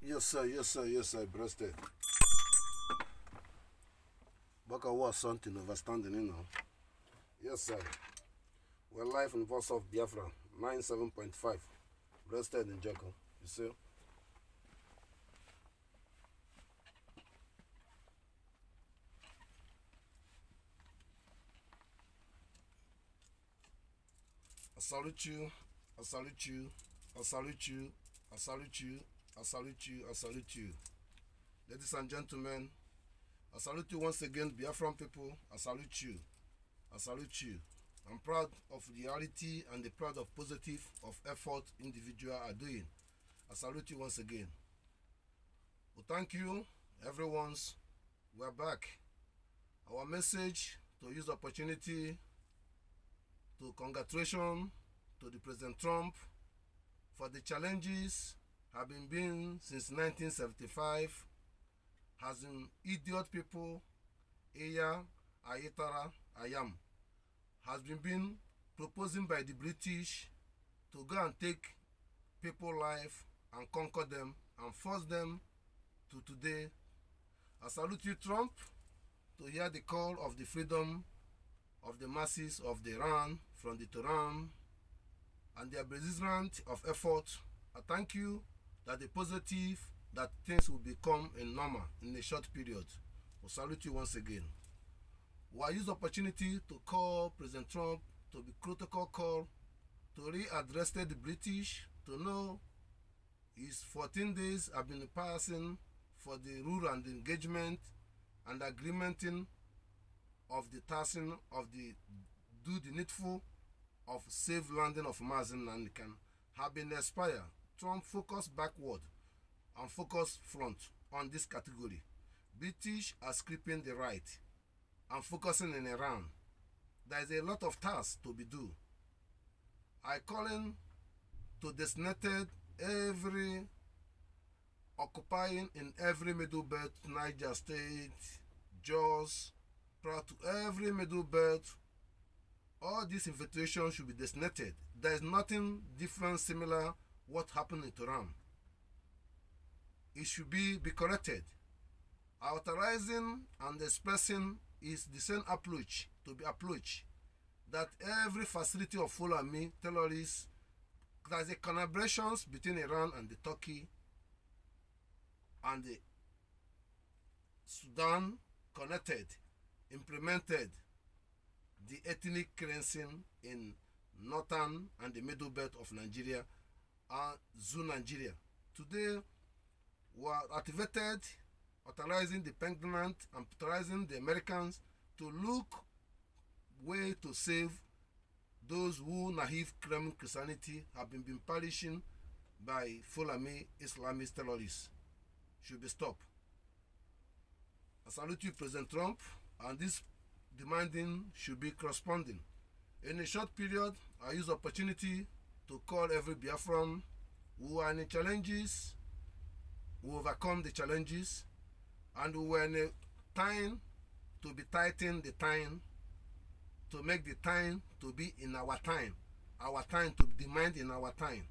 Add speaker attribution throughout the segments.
Speaker 1: Yes, sir, yes, sir, yes, sir, breasted. Baka was something overstanding, you know. Yes, sir. We're live in Voice of Biafra, 97.5. Breasted in Joko. You see? I salute you. I salute you. I salute you. I salute you. I salute you. I salute you. Ladies and gentlemen, I salute you once again, Biafran people. I salute you. I salute you. I'm proud of the reality and the proud of positive of effort individuals are doing. I salute you once again. Well, thank you, everyone's. We're back. Our message to use the opportunity to congratulation to the President Trump for the challenges have been since 1975. Has been idiot people, Eya, Ayetara, Ayam, has been proposing by the British to go and take people's life and conquer them and force them to today. I salute you, Trump, to hear the call of the freedom of the masses of the Iran from the Tehran and their persistence of effort. I thank you that the positive that things will become a normal in a short period. I salute you once again. We use the opportunity to call President Trump to be protocol call to readdress the British to know his 14 days have been passing for the rule and engagement and agreementing of the tassing of the do the needful of safe landing of Mazi Nnamdi Kanu have been expired. Trump focus backward and focus front on this category. British are skipping the right and focusing in Iran. There is a lot of tasks to be done. I calling to destinate every occupying in every middle belt, Niger State, Jos, proud to every middle belt. All these infiltrations should be designated. There is nothing different, similar what happened in Tehran. It should be corrected. Authorizing and expressing is the same approach to be approached that every facility of Fulani terrorists, there's a collaborations between Iran and the Turkey and the Sudan connected, implemented the ethnic cleansing in northern and the middle belt of Nigeria and Zoo Nigeria. Today, we are activated, authorizing the Penguin and authorizing the Americans to look way to save those who naive Kremlin Christianity have been perishing by Fulani Islamist terrorists. Should be stopped. I salute you, President Trump, and this demanding should be corresponding. In a short period, I use opportunity to call every Biafran who are in challenges, who overcome the challenges, and who are in a time to be tightening the time, to make the time to be in our time to demand in our time.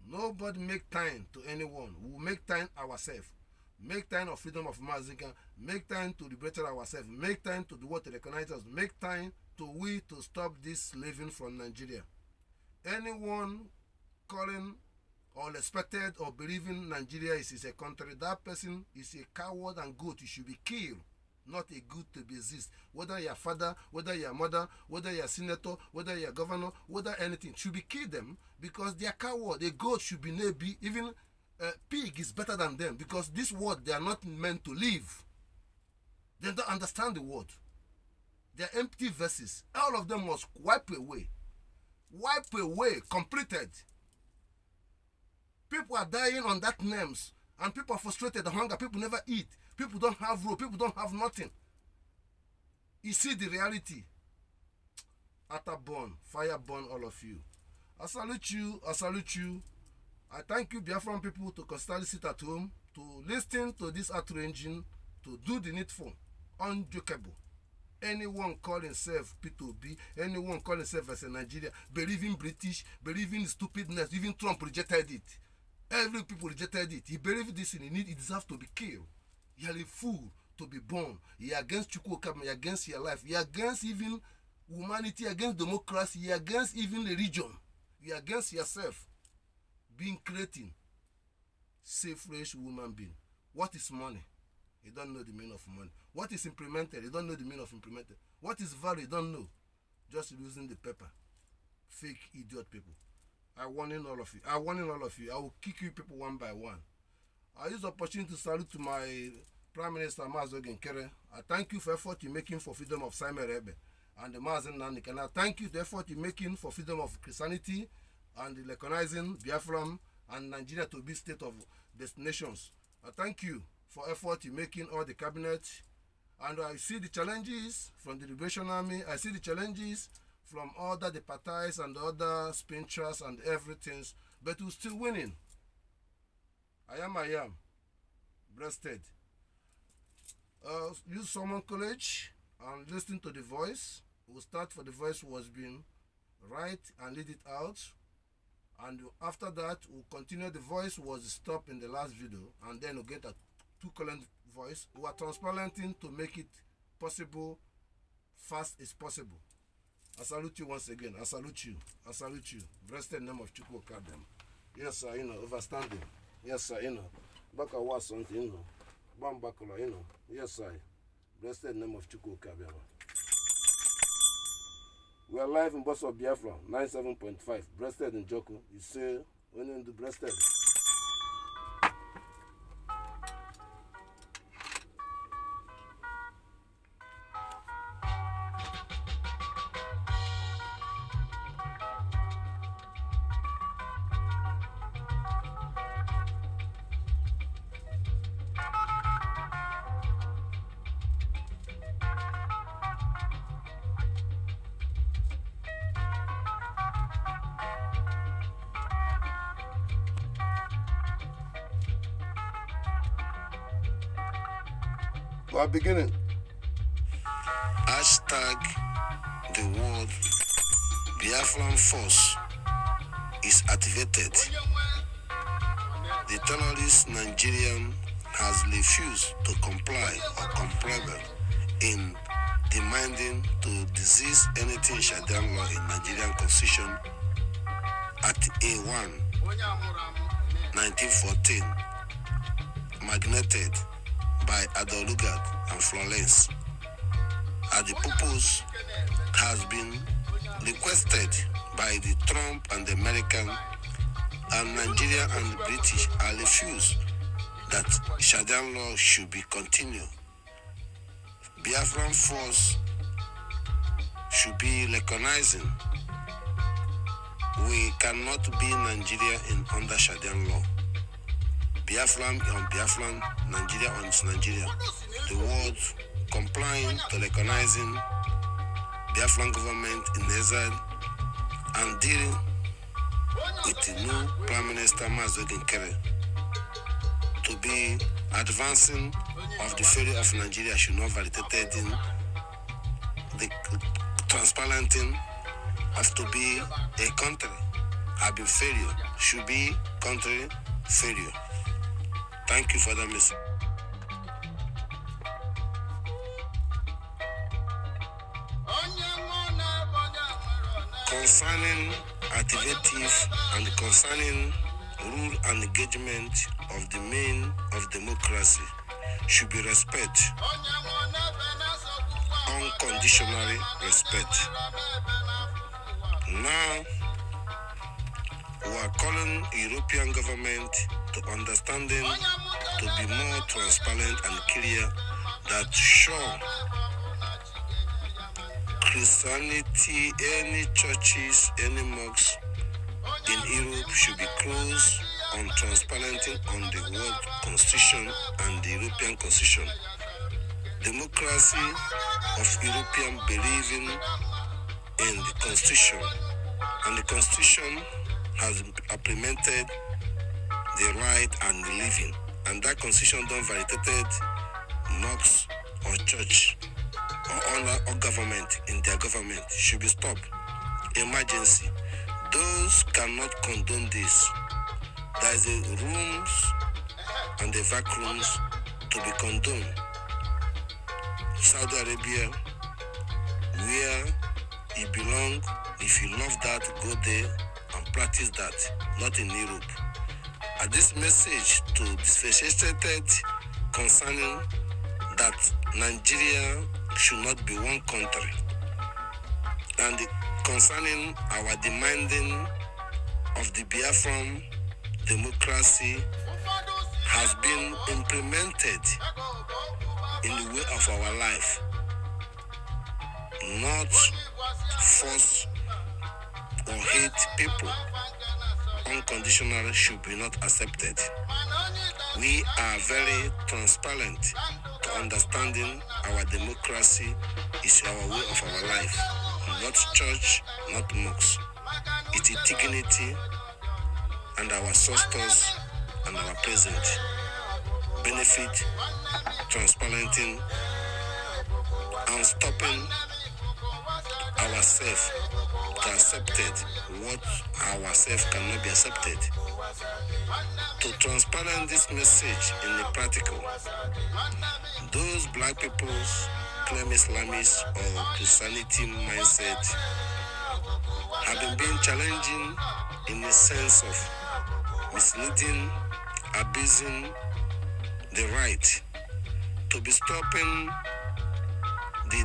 Speaker 1: Nobody make time to anyone. We make time ourselves. Make time of freedom of Maziga. Make time to liberate ourselves. Make time to do what to recognize us. Make time to stop this living from Nigeria. Anyone calling or respected or believing Nigeria is a country, that person is a coward and goat. You should be killed, not a good to be exist. Whether you're father, whether you're mother, whether you're senator, whether you're governor, whether anything, should be kill them because they are coward. A goat should be maybe even pig is better than them because this world they are not meant to live. They don't understand the word. They are empty verses. All of them must wipe away. Wipe away, completed. People are dying on that names, and people are frustrated, the hunger, people never eat, people don't have road, people don't have nothing. You see the reality. Utter born, fire burn all of you. I salute you, I salute you. I thank you, Biafran people, to constantly sit at home, to listen to this outraging, to do the needful, unjokeable. Anyone call himself P2B, anyone call himself as a Nigeria, believing British, believing stupidness, even Trump rejected it. Every people rejected it. He believed this in it. He deserves to be killed. He had a fool to be born. He against Chukwu Okike Abiama, he against your life. He against even humanity, against democracy, he against even religion. He against yourself. Being creating selfish human being. What is money? You don't know the meaning of money. What is implemented? You don't know the meaning of implemented. What is value? You don't know. Just using the paper. Fake idiot people. I warning all of you. I warning all of you. I will kick you people one by one. I use the opportunity to salute to my Prime Minister Mazi Nnamdi Kanu. I thank you for effort you're making for freedom of Simon Rebe and the Mazi Nnamdi Kanu. I thank you for the effort you're making for freedom of Christianity and recognizing Biafran and Nigeria to be state of destinations. I thank you for effort you're making all the cabinet. And I see the challenges from the Liberation Army. I see the challenges from other the parties and other spinsters and everything. But we're still winning. I am. Breasted. Use Summon College and listen to the voice. We'll start for the voice was being right and lead it out. And after that, we'll continue. The voice was stopped in the last video. And then we'll get a two current voice. We are transparenting to make it possible, fast as possible. I salute you once again. I salute you. I salute you. Blessed name of Chukwu Okike Abiama. Yes, sir, overstanding. Yes, sir, Baka was something, Bam Bakula, Yes, sir. Blessed name of Chukwu Okike Abiama. We are live in Boss of Biafra, 97.5. Breasted in Joko. You say, when you do breasted. We are beginning. Hashtag the word Biafran force is activated. The terrorist Nigerian has refused to comply or comply in demanding to desist anything Sharian law in Nigerian constitution at A1 1914 magnated by Adolugad and Florence. As the purpose has been requested by the Trump and the American, and Nigeria and the British are refused that Sharian law should be continued. Biafran force should be recognizing we cannot be Nigeria under Sharian law. Biafran on Biafran, Nigeria on Nigeria. The world complying to recognizing Biafran government in exile and dealing with the new Prime Minister Mazi Nnamdi Kanu to be advancing of the failure of Nigeria should not validated in the transparenting of to be a country have been failure should be country failure. Thank you for that message. Concerning activities and concerning rule and engagement of the mean of democracy should be respect. Unconditionally respect. Now, we are calling European government to understanding to be more transparent and clear that show Christianity, any churches, any mosques in Europe should be closed on transparenting on the world constitution and the European constitution. Democracy of European believing in the constitution, and the constitution has implemented the right and the living, and that constitution don't validated mosques or church or government in their government should be stopped. Emergency. Those cannot condone this.
Speaker 2: there is a rooms and the vacuums to be condoned. Saudi Arabia, where you belong, if you love that, go there and practice that, not in Europe. And this message to differentiated concerning that Nigeria should not be one country, and concerning our demanding of the Biafran democracy has been implemented in the way of our life, not force or hate people. Unconditionally should be not accepted. We are very transparent to understanding our democracy is our way of our life, not church, not mosques. It is dignity and our ancestors and our present benefit, transparenting and stopping ourselves to accept what ourselves cannot be accepted. To transparent this message in the practical, those black peoples claim Islamists or Christianity mindset have been challenging in the sense of misleading, abusing the right to be stopping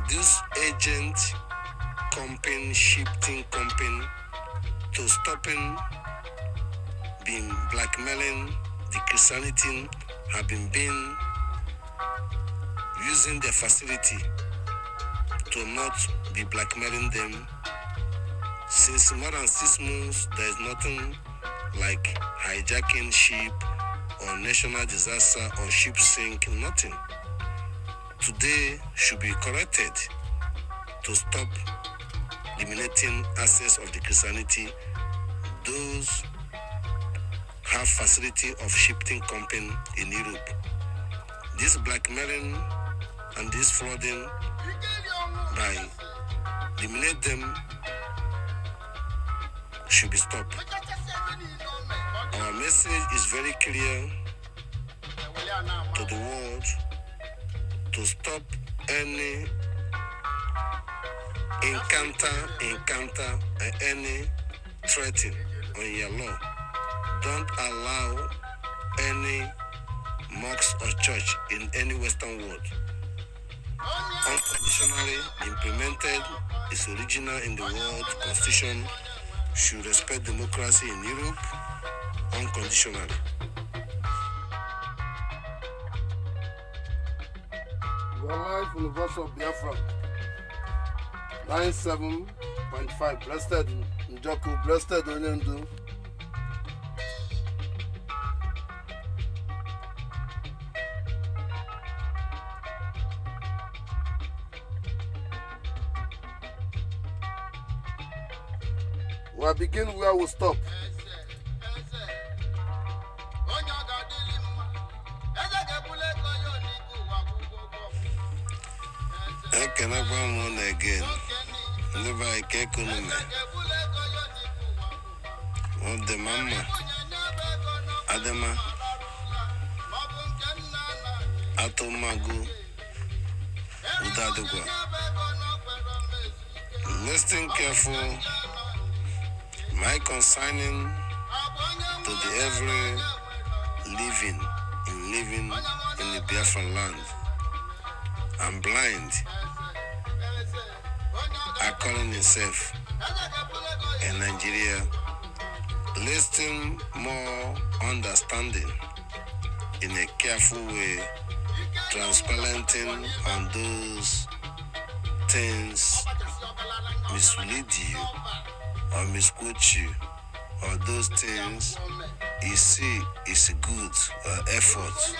Speaker 2: this agent company, shifting company, to stopping being blackmailing the Christianity have been using their facility to not be blackmailing them. Since more than 6 months, there is nothing like hijacking ship or national disaster or ship sink, nothing. Today should be corrected to stop eliminating access of the Christianity. Those have facility of shifting company in Europe. This blackmailing and this frauding by eliminate them should be stopped. Our message is very clear to the world to stop any encounter any threatening on your law. Don't allow any mosque or church in any Western world. Unconditionally implemented is original in the world constitution, should respect democracy in Europe unconditionally.
Speaker 1: We are live from the voice of Biafra. 97.5. Blessed Njoku, blessed Onyendu. We'll begin where we stop.
Speaker 2: I cannot go on again. Never I can economy. What the mama? Adama. Atomago. Udadugwa. Listen careful. My consigning to the every living in the Biafran land. I'm blind. Are calling himself in Nigeria. Listen more understanding in a careful way, transparenting on those things mislead you or misquote you, or those things you see is good effort.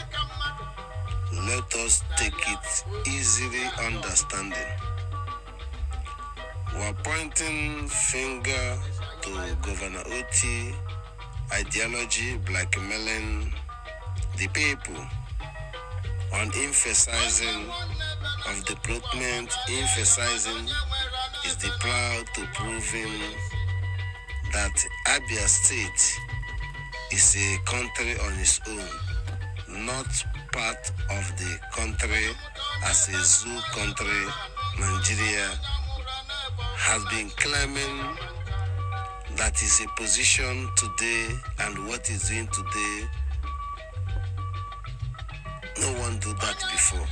Speaker 2: Let us take it easily understanding. We're pointing finger to Governor Oti ideology, blackmailing the people, on emphasizing of development, emphasizing is the proud to proving that Abia State is a country on its own, not part of the country as a zoo country. Nigeria has been claiming that is a position today, and what is doing today, no one did that before,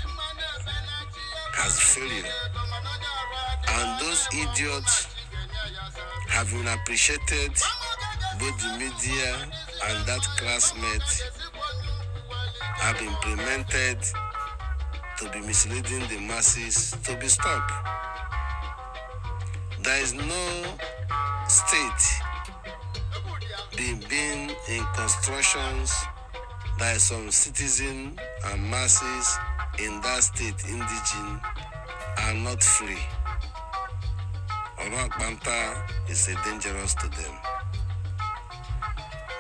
Speaker 2: has failure. And those idiots have been appreciated, both the media and that classmate have implemented to be misleading the masses to be stopped. There is no state being in constructions. There are some citizens and masses in that state, indigenous, are not free. Orak Banta is dangerous to them.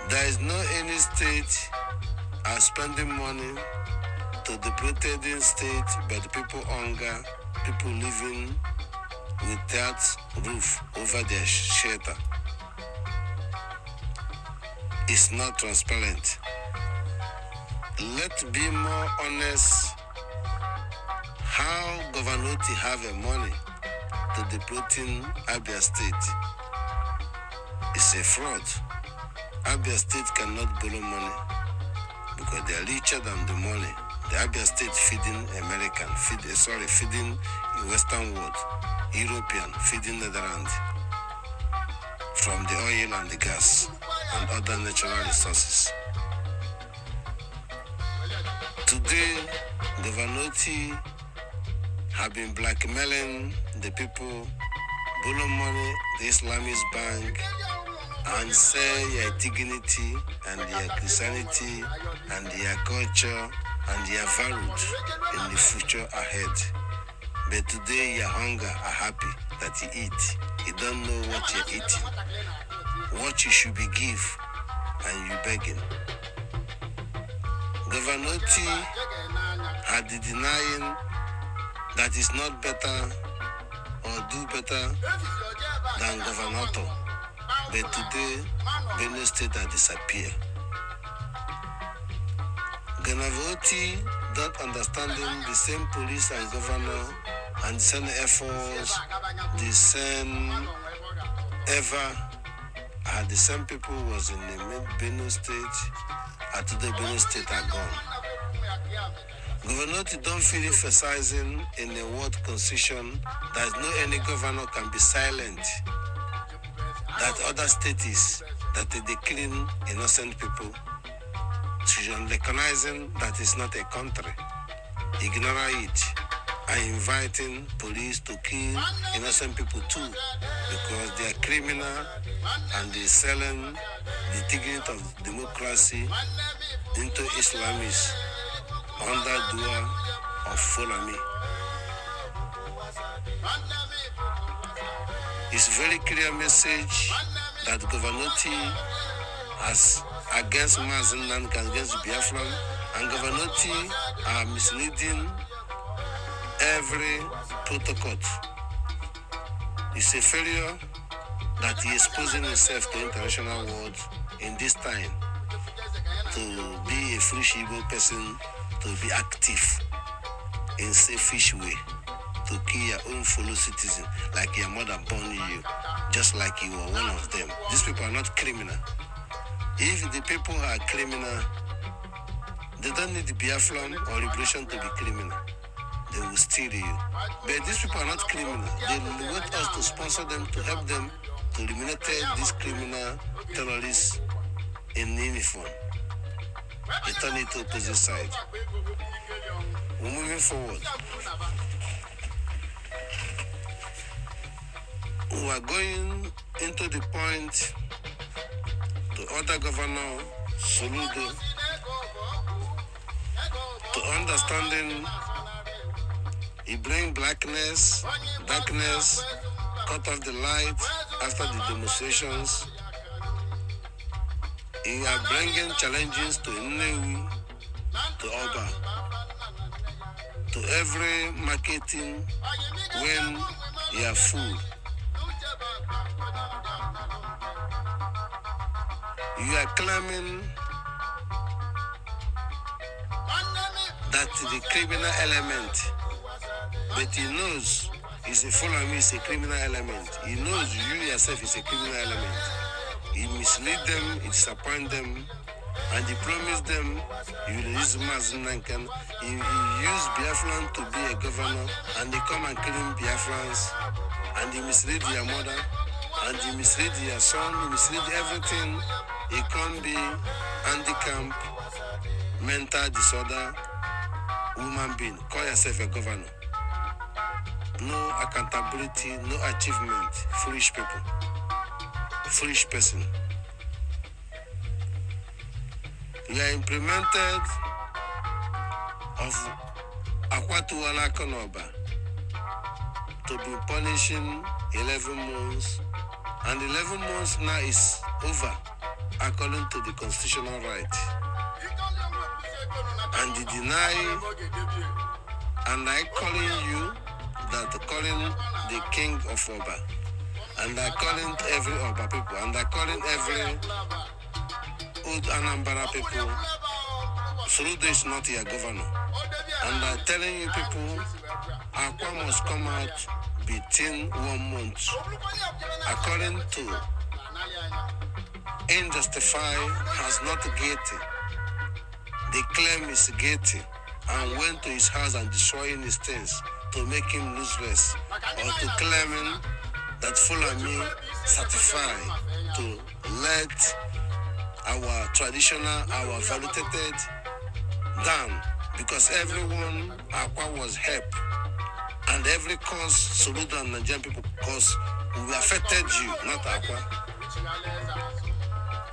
Speaker 2: There is no any state are spending money to the protecting state, but people hunger, people living without roof over their shelter. It's not transparent. Let's be more honest. How government have a money to the protein Abia State? It's a fraud. Abia State cannot borrow money because they are richer than the money. The Abia State feeding American, feeding the Western world, European, feeding Netherlands from the oil and the gas and other natural resources. Today, Governoti have been blackmailing the people, borrow money, the Islamist bank, and sell their dignity and their Christianity and their culture and their values in the future ahead. But today your hunger are happy that you eat. You don't know what you're eating, what you should be give, and you begging. Governor T had the denying that it's not better or do better than Governor Otto. But today, Benue State has disappeared. Ganavoti don't understanding the same police and governor and the same Air Force, the same ever, the same people was in the Benue State, and today Benue State are gone. Governor don't feel emphasizing in the word constitution that no any governor can be silent. That other states that they killing innocent people, recognizing that it's not a country, ignore it, and inviting police to kill innocent people too, because they are criminal and they're selling the dignity of democracy into Islamists under dua of Fulani. It's a very clear message that Governor T has against Mazi Nnamdi Kanu, against Biafran, and Governor T are misleading every protocol. It's a failure that he is exposing himself to international world in this time to be a free Shibo person, to be active in selfish way, to kill your own fellow citizen like your mother born you, just like you were one of them. These people are not criminal. If the people are criminal, they don't need the Biafran or liberation to be criminal. They will steal you. But these people are not criminal. They want us to sponsor them, to help them to eliminate these criminal terrorists in uniform. They turn it to the opposite side. We're moving forward. We are going into the point to other governor Soludo to understanding he bring darkness, cut off the light after the demonstrations. He are bringing challenges to Nnewi, to Oba, to every marketing when you are full. You are claiming that the criminal element, but he knows he's a follower, is a criminal element. He knows you yourself is a criminal element. He mislead them, he disappoint them, and he promised them he will use Mazi Nnamdi Kanu. He used Biafran to be a governor, and they come and kill Biafrans, and he mislead their mother, and he mislead their son, he mislead everything. He can't be handicapped, mental disorder, human being. Call yourself a governor. No accountability, no achievement. Foolish people. Foolish person. You are implemented of Akwatuwala Konoba to be punishing 11 months, and 11 months now is over according to the constitutional right. And they deny, and I calling you that calling the king of Oba, and I calling every Oba people, and I calling every old Anambra people, Soludo is not your governor. And I'm telling you people, Aqua must come out within 1 month. According to Injustified has not guilty. They claim he's guilty and went to his house and destroying his things to make him lose rest, or to claiming that Fulani certified to let our traditional, our validated down, because everyone Aqua was helped, and every cause Soludo and Nigerian people cause we affected you, not Aqua.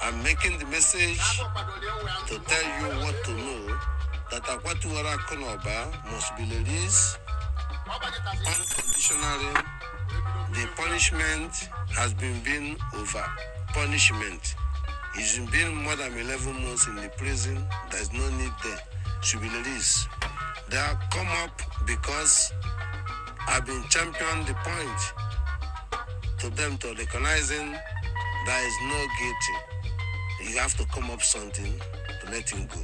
Speaker 2: I'm making the message to tell you what to know, that Akwatuwala Konoba must be released unconditionally. The punishment has been over. Punishment. He's been more than 11 months in the prison. There's no need there. Should be released. They have come up because I've been championing the point to them to recognizing there is no guilty. You have to come up something to let him go.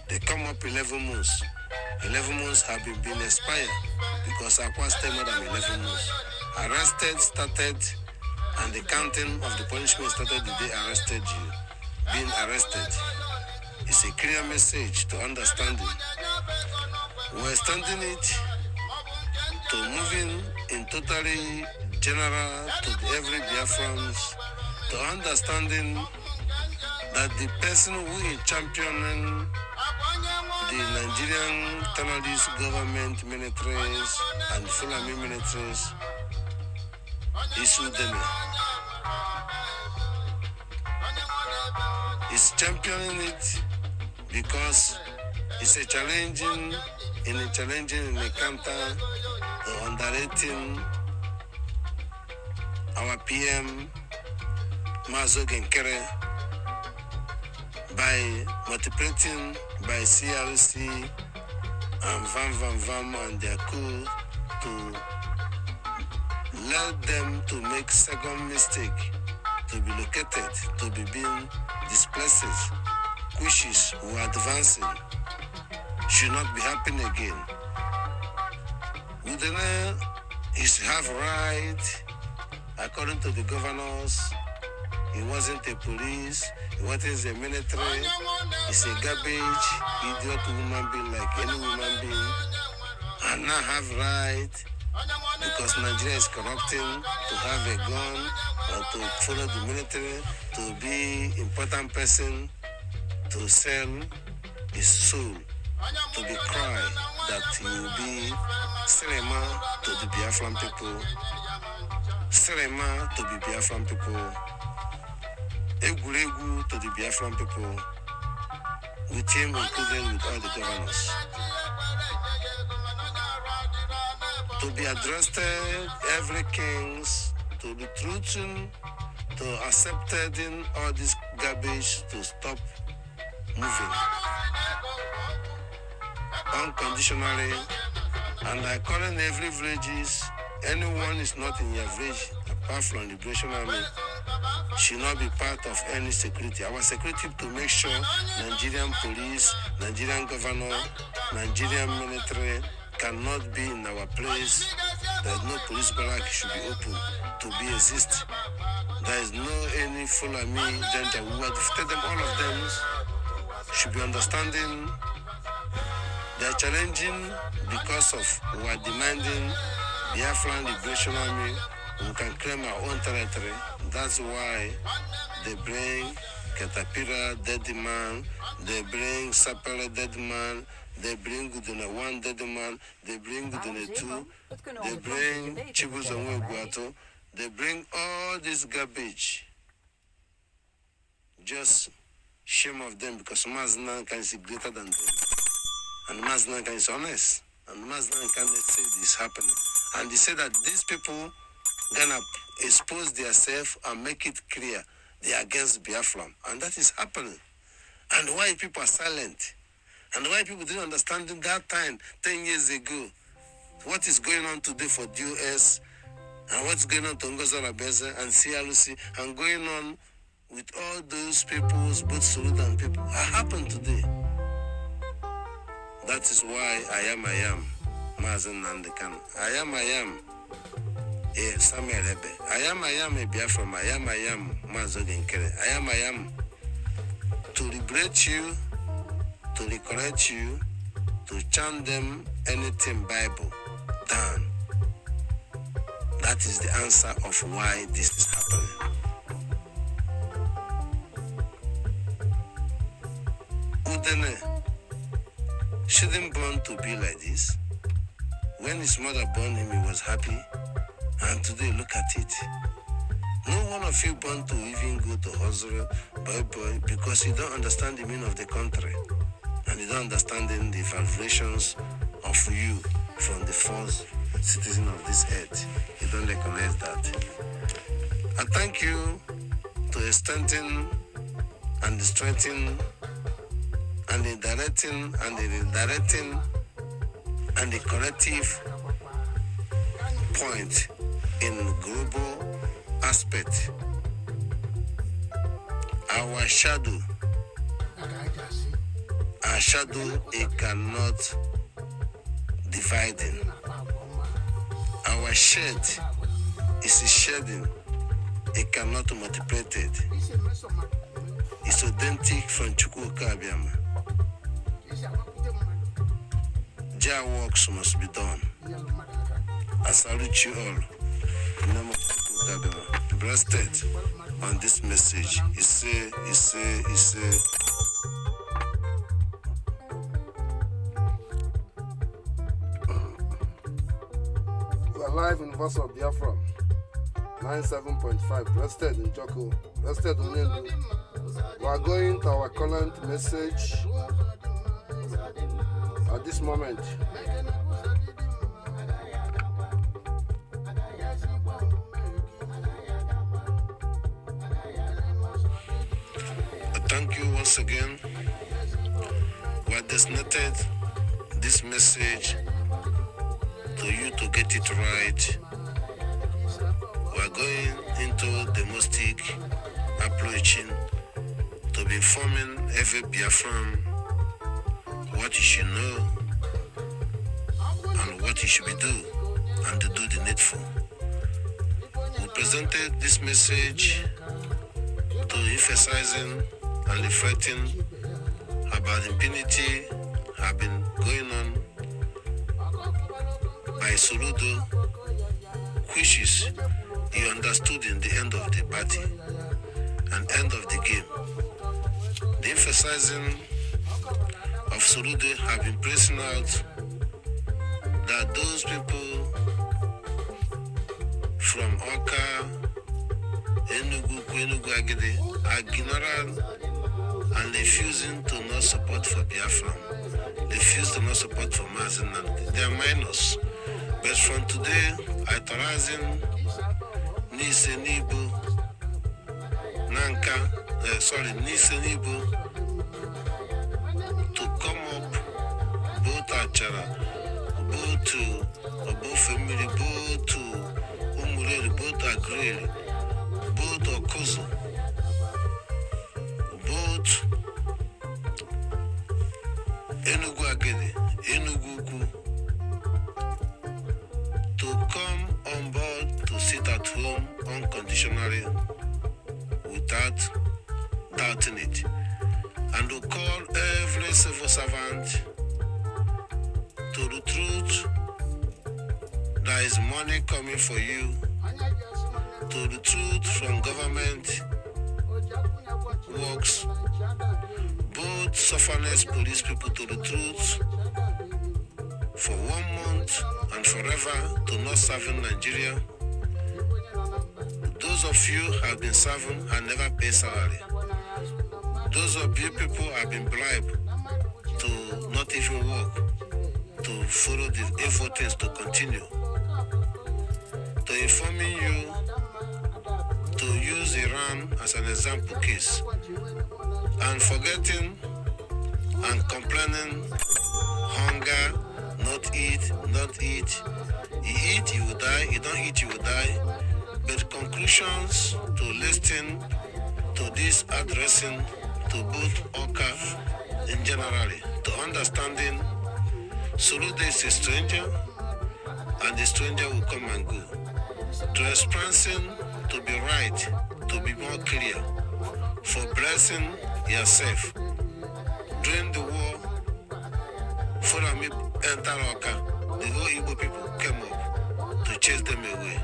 Speaker 2: They come up 11 months. 11 months have been expired because Aqua stayed more than 11 months. Arrested started, and the counting of the punishment started the day arrested you. Being arrested. It's a clear message to understanding. We're standing it to moving in totally general to every Biafrans, to understanding that the person who is championing the Nigerian terrorist government militaries and Fulani militaries is Udeme. He's championing it because it's a challenging in a counter to underrating our PM Mazi Nnamdi Kanu by multiplicating by CRC and Vam and their coup to let them to make second mistake, to be located, to be being displaced, wishes who are advancing should not be happening again. Udene is have right, according to the governors. He wasn't a police, he wasn't a military, he's a garbage, idiot human being like any human being, and now have right, because Nigeria is corrupting, to have a gun or to follow the military, to be important person, to sell his soul, to be cry that he will be Serema to the Biafran people, Serema to the Biafran people, Egulegu to the Biafran people, with him included with all the governors. To be addressed every kings, to be truthful, to accepted in all this garbage, to stop moving unconditionally. And I call in every villages, anyone is not in your village apart from Liberation Army, should not be part of any security. Our security to make sure Nigerian police, Nigerian governor, Nigerian military cannot be in our place. There is no police barrack should be open to be exist. There is no any Fulani then we have defeated them. All of them should be understanding. They are challenging because of we are demanding Biafran Liberation Army. We can claim our own territory. That's why they bring Caterpillar, dead man. They bring Sapele, dead man. They bring Gaduna 1, dead man. They bring Gaduna 2. They bring Chibuzonwe Guato. They bring all this garbage. Just shame of them because Mazi Nnamdi Kanu is greater than them. And Mazi Nnamdi Kanu is honest. And Mazi Nnamdi Kanu say this happening. And they say that these people gonna expose themselves and make it clear they are against Biafra. And that is happening. And why people are silent? And why people didn't understand in that time, 10 years ago, what is going on today for the US, and what's going on to Ngozarabeze and CLC, and going on with all those peoples, both Sudan people, happened today. That is why I am, Mazi Nnamdi Kanu. I am, Samuel Ebe. I am a Biafran. I am, Mazi Nnamdi. I am, to liberate you, to correct you, to chant them anything Bible down. That is the answer of why this is happening. Udene shouldn't born to be like this. When his mother born him, he was happy. And today, look at it. No one of you born to even go to hospital, boy, because you don't understand the meaning of the country. And you don't understand the vibrations of you from the first citizen of this earth. You don't recognize that. I thank you to the strengthening and the strengthening and the directing and the redirecting and the corrective point in global aspect. Our shadow, it cannot dividing. Our shed is a shedding, it cannot multiply it. It's authentic from Chukwu Okike Abiama. Jah works must be done. I salute you all. In the name of Chukwu Okike Abiama. Blessed on this message. Iseee.
Speaker 1: We are live in Voice of Biafra 97.5. Blessed in Joko. Blessed in Yendu. We are going to our current message at this moment.
Speaker 2: Thank you once again. We have designated this message to you to get it right. We are going into domestic approaching to be informing every Biafran what you should know and what you should be do and to do the needful. We presented this message to emphasizing and reflecting about impunity have been going on by Soludo, which is you understood in the end of the party and end of the game. The emphasizing of Soludo have been pressing out that those people from Oka, Enugu, Agede are ignorant and refusing to not support for Biafra. Refuse to not support for Mazi Nnamdi. They are minors. But from today, authorizing Nise Nibu, Nise Nibu to come up, both Achara, both to both family, both to Umureri, both Agreri, both Okuzu, both Enugu Agede, Enugu Ukwu, to come on board to sit at home unconditionally without doubting it, and to call every civil servant to the truth. There is money coming for you, to the truth from government works, both sufferness police people to the truth for 1 month and forever to not serve in Nigeria. Those of you who have been serving and never pay salary. Those of you people have been bribed to not even work, to follow the evil things to continue. To informing you to use Iran as an example case and forgetting and complaining, hunger, not eat, not eat. You eat, you will die. You don't eat, you will die. But conclusions to listen to this addressing to both Oka in generally, to understanding Soludo is a stranger and the stranger will come and go. To expressing to be right, to be more clear, for blessing yourself. During the war, follow me enter Oka. The whole Igbo people came up to chase them away.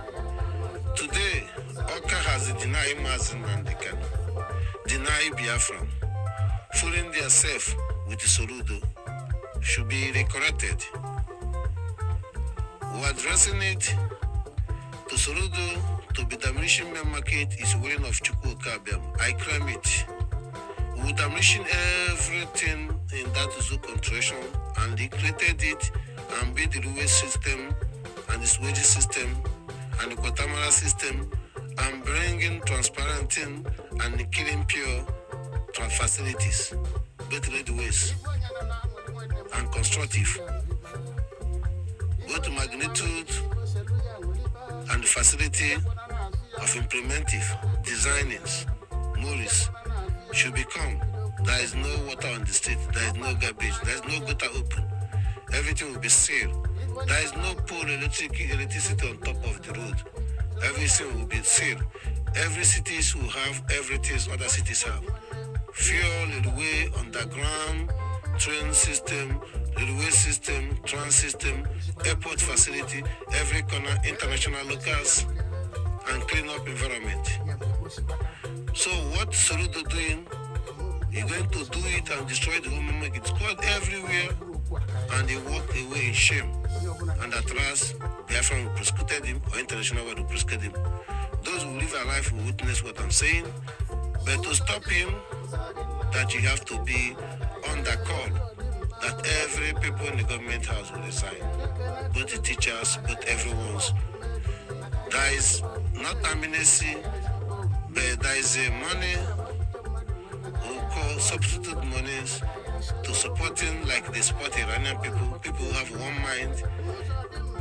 Speaker 2: Today, Oka has denied Mazi Nnamdi Kanu, denied Biafra, fooling themselves with the Soludo, should be recorrected. We're addressing it to Soludo to be diminishing main market is willing of Chukwu Okike Abiama. I claim it. We're diminishing everything in that zoo contraction and they created it and built the railway system and the sewage system and the Guatemala system and bringing transparenting and killing pure facilities, both railways and constructive, both magnitude and the facility of implementive designings, Morris should become. There is no water on the street, there is no garbage, there is no gutter open. Everything will be sealed. There is no pole electricity on top of the road. Everything will be sealed. Every city will have everything other cities have. Fuel, railway, underground, train system, railway system, trans system, airport facility, every corner, international locals, and clean up environment. So what Soludo doing? You're going to do it and destroy the human market. It's called everywhere, and they walk away in shame. And at last, Biafran will prosecute him, or international world will prosecute him. Those who live a life will witness what I'm saying. But to stop him, that you have to be on the call that every people in the government house will resign. Both the teachers, both everyone's. There is not amnesty, but there is a money we call substitute monies to supporting like they support Iranian people who have one mind.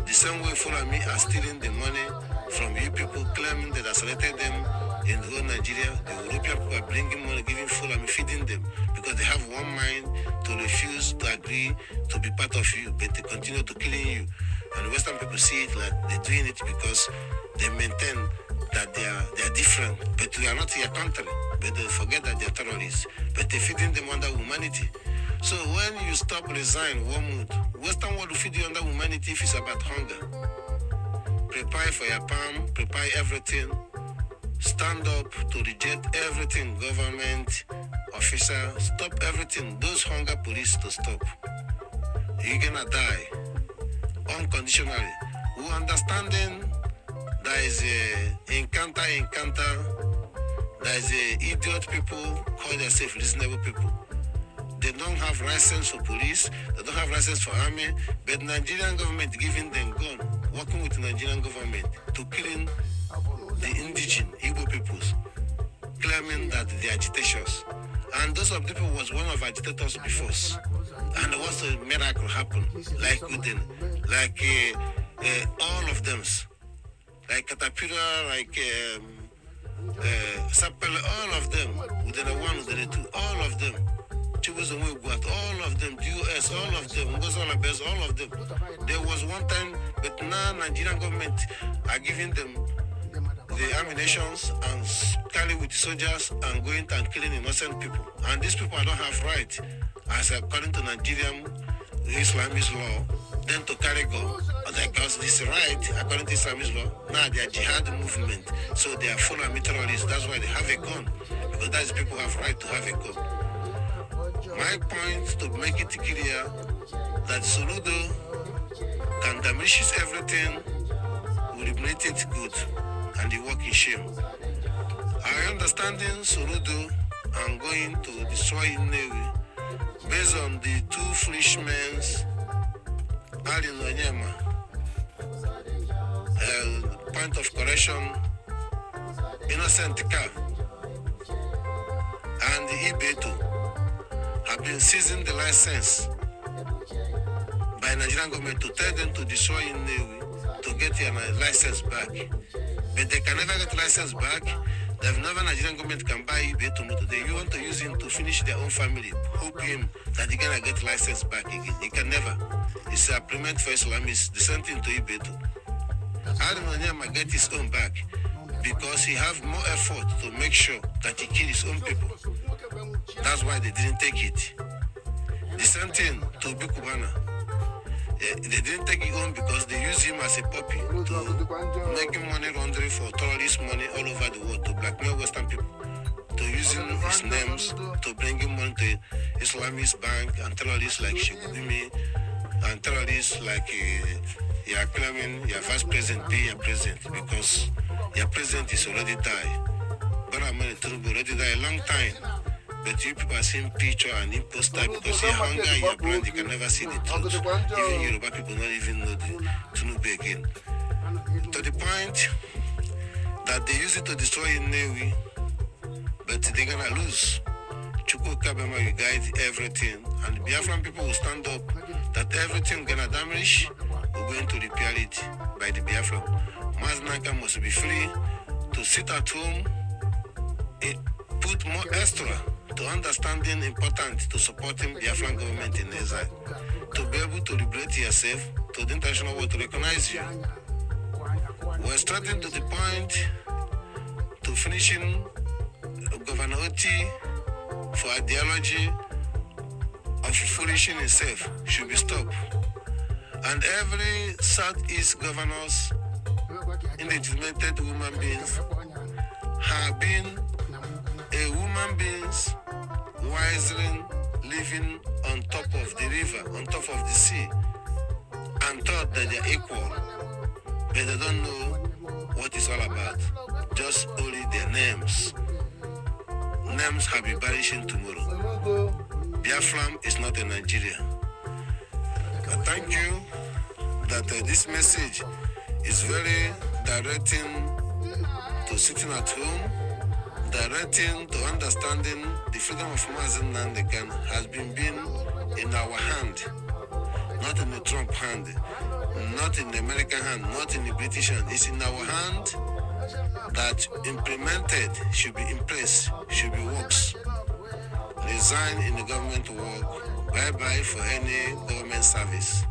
Speaker 2: The same way follow me are stealing the money from you people, claiming that I selected them in the whole Nigeria. The European people are bringing money, giving food and feeding them because they have one mind to refuse to agree to be part of you, but they continue to killing you. And the Western people see it like they're doing it because they maintain that they are different, but we are not your country. But they forget that they're terrorists, but they're feeding them under humanity. So when you stop resign one mood, Western world will feed you under humanity if it's about hunger. Prepare for your palm, prepare everything. Stand up to reject everything, government, officer, stop everything. Those hunger police to stop. You're gonna die unconditionally. We understanding there is a encounter. There is a idiot people call themselves reasonable people. They don't have license for police, they don't have license for army, but Nigerian government giving them gun, working with the Nigerian government to killing the indigenous Igbo peoples, claiming that they are agitators. And those of people was one of agitators before. And once a miracle happened, like Uden, like all of them, like Caterpillar, like Sapele, all of them, within the one, within the two, all of them. All of them, US, all of them, all of them. There was one time, but now Nigerian government are giving them the ammunitions and carry with soldiers and going and killing innocent people. And these people don't have right, as according to Nigerian Islamist law, then to carry gun. Because this right, according to Islamist law, now they are jihad movement. So they are full of terrorists. That's why they have a gun. Because that's people have right to have a gun. My point to make it clear that Soludo can diminish everything, will eliminate it good, and they work in shame. I understanding Soludo and going to destroy Nnewi based on the two foolish men, Ali Nonyema, point of correction, Innocent Ka, and Ibeto have been seizing the license by Nigerian government to tell them to destroy Nnewi to get their license back. But they can never get license back. There's never Nigerian government can buy Ibeto today. You want to use him to finish their own family, hope him that they're gonna get license back again. He can never. It's a payment for Islamists. The same thing to Ibeto. Adam Onyema get his own back because he have more effort to make sure that he kill his own people. That's why they didn't take it. The same thing to Bikubana. They didn't take it on because they use him as a puppy to making money laundering for terrorist money all over the world, to blackmail Western people, to using his names to bring in money to Islamist bank and terrorists like Shigumi and terrorists like you are claiming your vice president be your president because your president is already died. But I'm already died a long time. But you people are seeing picture and imposter because your hunger and your brand, you can never see the truth. Even Yoruba people don't even know the Tinubu again. To the point that they use it to destroy Nnewi, but they're gonna lose. Chukwu Okike Abiama will guide everything, and the Biafran people will stand up that everything gonna damage, we're going to repair it by the Biafran. Mazi Nnamdi Kanu must be free to sit at home, put more extra to understanding important to supporting Biafran government in exile, to be able to liberate yourself, to the international world to recognize you. We're starting to the point to finishing Governor Oti for ideology of flourishing itself should be stopped. And every Southeast governors, illegitimate human beings, have been a human beings wisely living on top of the river, on top of the sea, and thought that they're equal, but they don't know what it's all about. Just only their names. Names have been vanishing tomorrow. Biafran is not a Nigeria. I thank you that this message is very directing to sitting at home, directing to understanding the freedom of Mazi Nnamdi Kanu has been in our hand, not in the Trump hand, not in the American hand, not in the British hand. It's in our hand that implemented should be in place, should be works. Resign in the government work, bye-bye for any government service.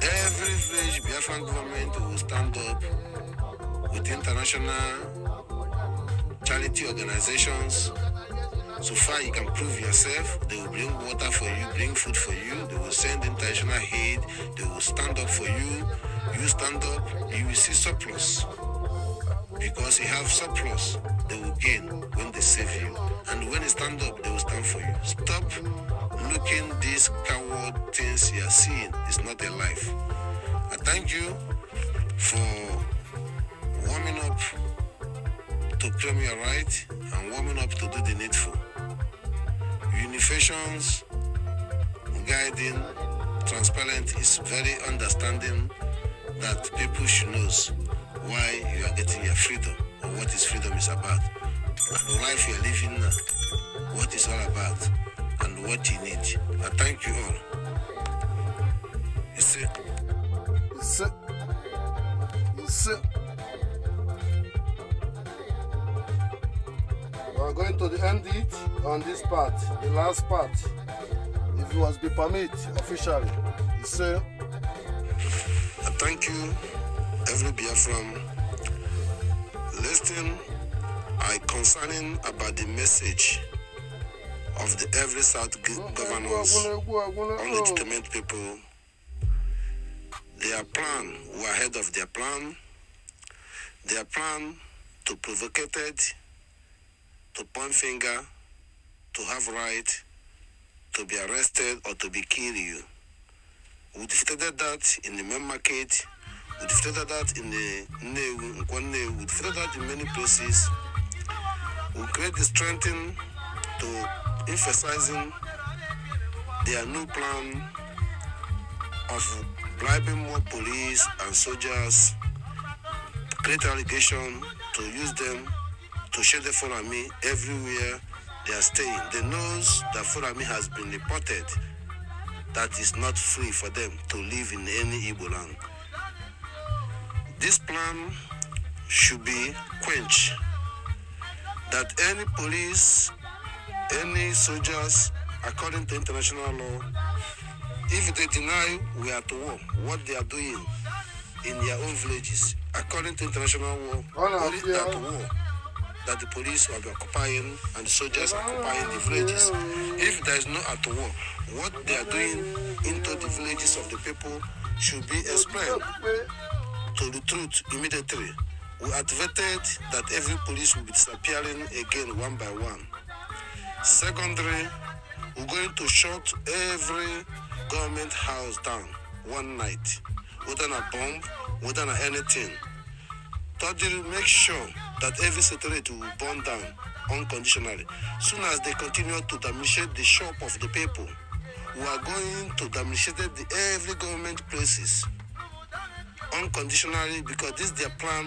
Speaker 2: Every village Biafran government will stand up with international charity organizations. So far you can prove yourself. They will bring water for you, bring food for you. They will send international aid. They will stand up for you. You stand up, you will see surplus. Because you have surplus, they will gain when they save you. And when they stand up, they will stand for you. Stop looking these coward things you are seeing. It's not a life. I thank you for warming up to claim your right and warming up to do the needful. Unifications, guiding, transparent is very understanding that people should know why you are getting your freedom or what is freedom is about. And the life you are living now, what it's all about and what you need. I thank you all. Iseee.
Speaker 1: Iseee. Iseee. We're going to end it on this part, the last part. If it was be permit officially, you say.
Speaker 2: Thank you, every Biafran. Listen, I concerning about the message of the every South governors, unlegitimate people. Their plan, we're ahead of their plan. Their plan to provocated, to point finger, to have right, to be arrested or to be killed you. We defeated that in the main market. We defeated that in the New. We defeated that in many places. We create the strengthening to emphasizing their new plan of bribing more police and soldiers, create allegation to use them to share the Fulani everywhere they are staying. They know that Fulani has been reported that is not free for them to live in any Igbo land. This plan should be quenched. That any police, any soldiers, according to international law, if they deny we are at war, what they are doing in their own villages, according to international law, only that war that the police will be occupying and the soldiers are occupying the villages. If there is no at war, what they are doing into the villages of the people should be explained to Retrute immediately. We activated that every police will be disappearing again one by one. Secondly, we're going to shut every government house down one night, whether a bomb, whether anything. Thirdly, make sure that every satellite will burn down unconditionally. Soon as they continue to damage the shop of the people, we are going to damage every government places unconditionally, because this is their plan